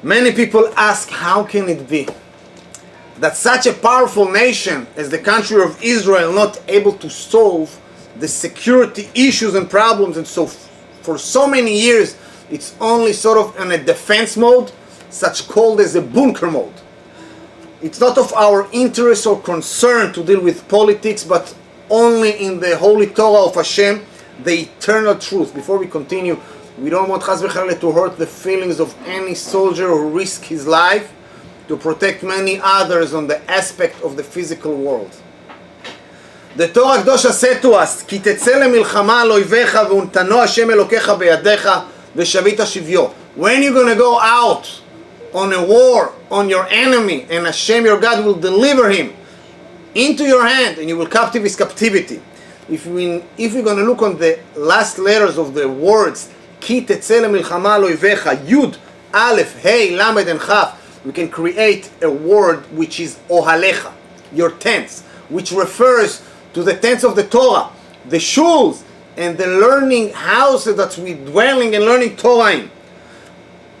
Many people ask, how can it be that such a powerful nation as the country of Israel not able to solve the security issues and problems, and so for so many years it's only sort of in a defense mode, such called as a bunker mode. It's not of our interest or concern to deal with politics, but only in the Holy Torah of Hashem, the eternal truth. Before we continue, we don't want Chas v'Chalila to hurt the feelings of any soldier who risked his life to protect many others on the aspect of the physical world. The Torah Kedosha said to us, כי תצא למלחמה על אויביך ונתנו השם אלוקיך בידיך ושבית שביו. When you're going to go out on a war on your enemy, and Hashem your God will deliver him into your hand, and you will captive his captivity. If we're going to look on the last letters of the words, כי תצא למלחמה על אויביך, יוד, א', ה', למד, and כ', we can create a word which is ohalecha, your tents, which refers to the tents of the Torah, the shuls, and the learning houses that we dwelling and learning Torah in.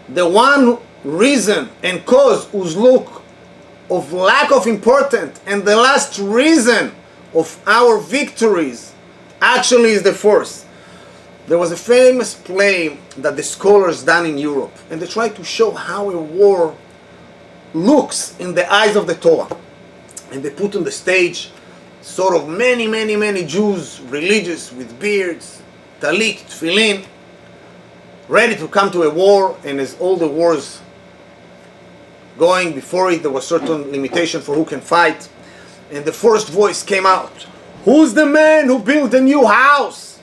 The one reason and cause whose look of lack of importance and the last reason of our victories actually is the first. There was a famous play that the scholars done in Europe, and they tried to show how a war looks in the eyes of the Torah. And they put on the stage sort of many Jews, religious, with beards, talit, tefillin, ready to come to a war. And as all the wars going before it, there was certain limitation for who can fight. And the first voice came out, who's the man who built a new house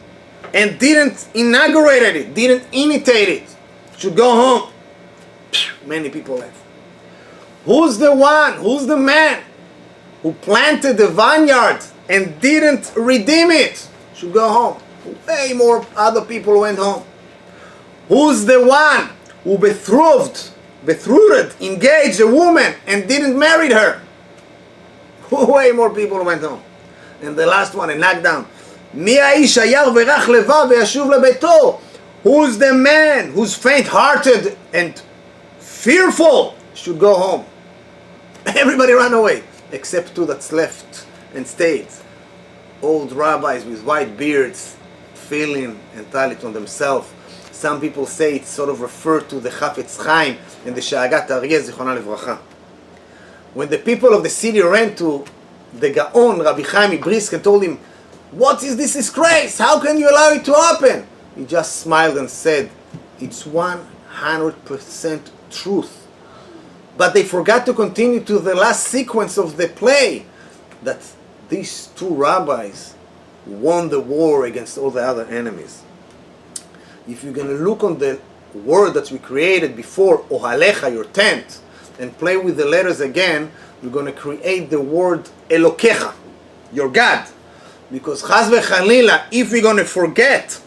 and didn't inaugurate it, didn't initiate it, should go home? Many people left. Who's the man who planted the vineyard and didn't redeem it, should go home? Way more other people went home. Who's the one who betrothed, engaged a woman and didn't marry her? Way more people went home. And the last one, a knockdown. מי האיש הירא ורך לבב וישוב לביתו? Who's the man who's faint-hearted and fearful should go home? Everybody ran away, except two that's left and stayed. Old rabbis with white beards, tefillin and talit on themselves. Some people say it's sort of referred to the Chafetz Chaim and the Sha'agat Aryeh, Zichronah Livracha. When the people of the city ran to the Gaon, Rabbi Chaim Brisk, and told him, what is this disgrace? How can you allow it to happen? He just smiled and said, it's 100% truth. But they forgot to continue to the last sequence of the play, that these two rabbis won the war against all the other enemies. If you're going to look on the word that we created before, ohalecha, your tent, and play with the letters again, we're going to create the word elokecha, your God. Because chas v'chalila, if we're going to forget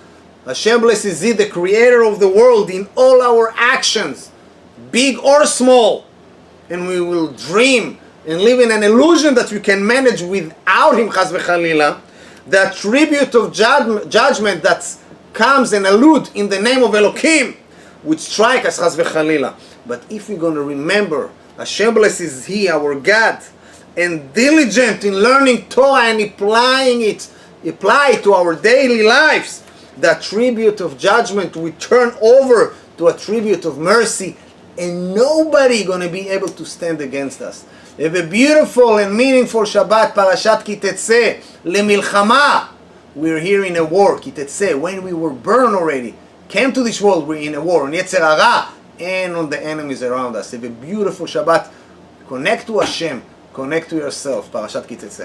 Hashem blesses Thee, the creator of the world, in all our actions, big or small, and we will dream and live in an illusion that we can manage without Him, chas v'chalila, the attribute of judgment that comes and allude in the name of Elohim, which strike us, chas v'chalila. But if we're going to remember Hashem blesses He, our God, and diligent in learning Torah and apply it to our daily lives, the attribute of judgment we turn over to attribute of mercy, and nobody going to be able to stand against us. Have a beautiful and meaningful Shabbat, parashat ki tetz lemilchama. We're here in a war, ki tetz. When we were born already, came to this world, we're in a war on Yetzer Hara and on the enemies around us. Have a beautiful Shabbat. Connect to Hashem. Connect to yourself. Parashat ki tetz.